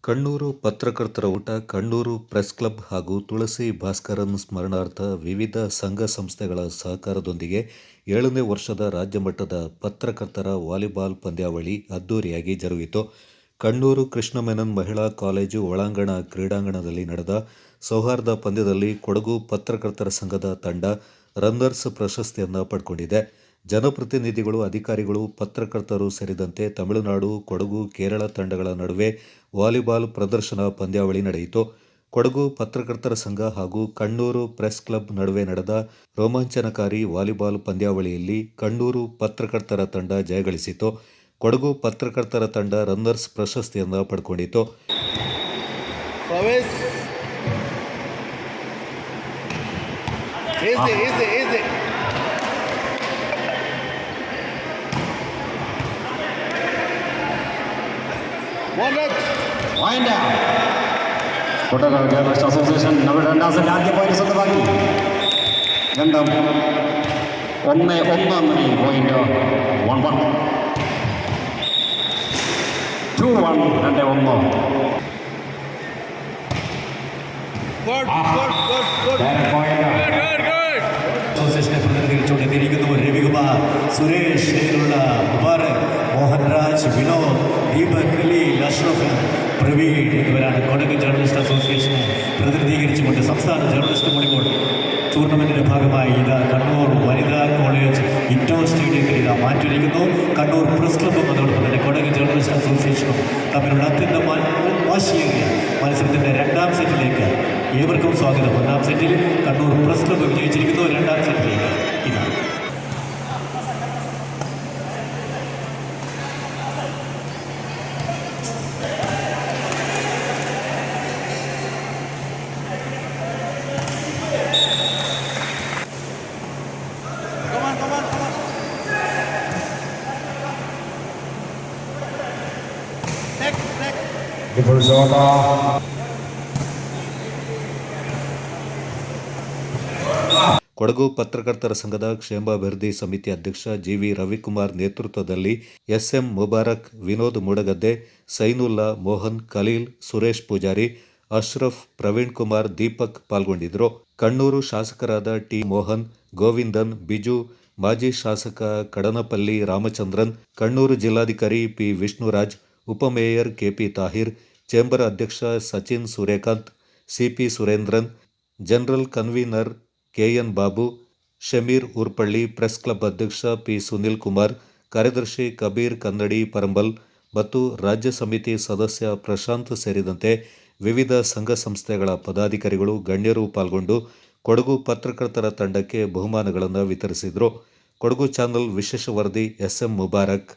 ಕಣ್ಣೂರು ಪತ್ರಕರ್ತರ ಊಟ Kannur press club ಹಾಗೂ ತುಳಸಿ ಭಾಸ್ಕರನ್ ಸ್ಮರಣಾರ್ಥ ವಿವಿಧ ಸಂಘ ಸಂಸ್ಥೆಗಳ ಸಹಕಾರದೊಂದಿಗೆ 7ನೇ ವರ್ಷದ ರಾಜ್ಯಮಟ್ಟದ ಪತ್ರಕರ್ತರ ವಾಲಿಬಾಲ್ ಪಂದ್ಯಾವಳಿ ಅದ್ದೂರಿಯಾಗಿ ಜರುಗಿತು. ಕಣ್ಣೂರು ಕೃಷ್ಣ ಮೆನನ್ ಮಹಿಳಾ ಕಾಲೇಜು ಒಳಾಂಗಣ ಕ್ರೀಡಾಂಗಣದಲ್ಲಿ ನಡೆದ ಸೌಹಾರ್ದ ಪಂದ್ಯದಲ್ಲಿ ಕೊಡಗು ಪತ್ರಕರ್ತರ ಸಂಘದ ತಂಡ ರನ್ನರ್ಸ್ ಪ್ರಶಸ್ತಿಯನ್ನು ಪಡ್ಕೊಂಡಿದೆ. ಜನಪ್ರತಿನಿಧಿಗಳು, ಅಧಿಕಾರಿಗಳು, ಪತ್ರಕರ್ತರು ಸೇರಿದಂತೆ ತಮಿಳುನಾಡು, ಕೊಡಗು, ಕೇರಳ ತಂಡಗಳ ನಡುವೆ ವಾಲಿಬಾಲ್ ಪ್ರದರ್ಶನ ಪಂದ್ಯಾವಳಿ ನಡೆಯಿತು. ಕೊಡಗು ಪತ್ರಕರ್ತರ ಸಂಘ ಹಾಗೂ ಕಣ್ಣೂರು ಪ್ರೆಸ್ ಕ್ಲಬ್ ನಡುವೆ ನಡೆದ ರೋಮಾಂಚನಕಾರಿ ವಾಲಿಬಾಲ್ ಪಂದ್ಯಾವಳಿಯಲ್ಲಿ ಕಣ್ಣೂರು ಪತ್ರಕರ್ತರ ತಂಡ ಜಯಗಳಿಸಿತು. ಕೊಡಗು ಪತ್ರಕರ್ತರ ತಂಡ ರನ್ನರ್ಸ್ ಪ್ರಶಸ್ತಿಯನ್ನು ಪಡ್ಕೊಂಡಿತು. കൊട്ടക ജേർണലിസ്റ്റ് അസോസിയേഷൻ നമ്മുടെ രണ്ടാം സെറ്റ് ആദ്യ പോയിന്റ് സ്വന്തമാക്കി. ഗന്ധം 1-1 പോയിന്റ് 1-1 2-1 2-1 അസോസിയേഷനെ പ്രതിനിധീകരിച്ചുകൊണ്ടെത്തിയിരിക്കുന്നു രവികുമാർ, സുരേഷ്, നേരിലുള്ള മുബാറക്, മോഹൻരാജ്, വിനോദ്, ദീപക്, ഖലീൽ, അഷ്റഫ്, പ്രവീൺ എന്നിവരാണ് കൊടക് ജേർണലിസ്റ്റ് അസോസിയേഷനെ പ്രതിനിധീകരിച്ചുകൊണ്ട് സംസ്ഥാന ജേർണലിസ്റ്റ് വോളിബോൾ ടൂർണമെൻറ്റിൻ്റെ ഭാഗമായി ഇത് കണ്ണൂർ വനിതാ കോളേജ് ഇൻഡോർ സ്റ്റേഡിയത്തിൽ ഇത് മാറ്റിയിരിക്കുന്നു. കണ്ണൂർ പ്രസ് ക്ലബ്ബും അതോടൊപ്പം തന്നെ കൊടക് ജേർണലിസ്റ്റ് അസോസിയേഷനും തമ്മിലുള്ള അത്യന്തം വാശിയേറിയ മത്സരത്തിൻ്റെ രണ്ടാം സെറ്റിലേക്ക് ഏവർക്കും സ്വാഗതം. ഒന്നാം സെറ്റിൽ കണ്ണൂർ പ്രസ് ക്ലബ്ബ് വിജയിച്ചിരിക്കുന്നു. രണ്ടാം സെറ്റിലേക്ക് ഇതാണ്. ಕೊಡಗು ಪತ್ರಕರ್ತರ ಸಂಘದ ಕ್ಷೇಮಾಭಿವೃದ್ಧಿ ಸಮಿತಿ ಅಧ್ಯಕ್ಷ ಜಿವಿ ರವಿಕುಮಾರ್ ನೇತೃತ್ವದಲ್ಲಿ ಎಸ್ಎಂ ಮುಬಾರಕ್, ವಿನೋದ್ ಮೂಡಗದ್ದೆ, ಸೈನುಲ್ಲಾ, ಮೋಹನ್, ಖಲೀಲ್, ಸುರೇಶ್ ಪೂಜಾರಿ, ಅಶ್ರಫ್, ಪ್ರವೀಣ್ ಕುಮಾರ್, ದೀಪಕ್ ಪಾಲ್ಗೊಂಡಿದ್ದರು. ಕಣ್ಣೂರು ಶಾಸಕರಾದ ಟಿ ಮೋಹನ್, ಗೋವಿಂದನ್, ಬಿಜು, ಮಾಜಿ ಶಾಸಕ ಕಡನಪಲ್ಲಿ ರಾಮಚಂದ್ರನ್, ಕಣ್ಣೂರು ಜಿಲ್ಲಾಧಿಕಾರಿ ಪಿ ವಿಷ್ಣುರಾಜ್, ಉಪಮೇಯರ್ ಕೆಪಿ ತಾಹಿರ್, ಚೇಂಬರ್ ಅಧ್ಯಕ್ಷ Sachin Suryakant, CP Surendran, general convener KN Babu, Shameer Oorpalli, press club ಅಧ್ಯಕ್ಷ ಪಿ ಸುನಿಲ್ ಕುಮಾರ್, ಕಾರ್ಯದರ್ಶಿ ಕಬೀರ್ ಕನ್ನಡಿ ಪರಂಬಲ್ ಮತ್ತು ರಾಜ್ಯ ಸಮಿತಿ ಸದಸ್ಯ ಪ್ರಶಾಂತ್ ಸೇರಿದಂತೆ ವಿವಿಧ ಸಂಘ ಸಂಸ್ಥೆಗಳ ಪದಾಧಿಕಾರಿಗಳು, ಗಣ್ಯರು ಪಾಲ್ಗೊಂಡು ಕೊಡಗು ಪತ್ರಕರ್ತರ ತಂಡಕ್ಕೆ ಬಹುಮಾನಗಳನ್ನು ವಿತರಿಸಿದರು. ಕೊಡಗು ಚಾನಲ್ ವಿಶೇಷ ವರದಿ ಎಸ್ಎಂ ಮುಬಾರಕ್.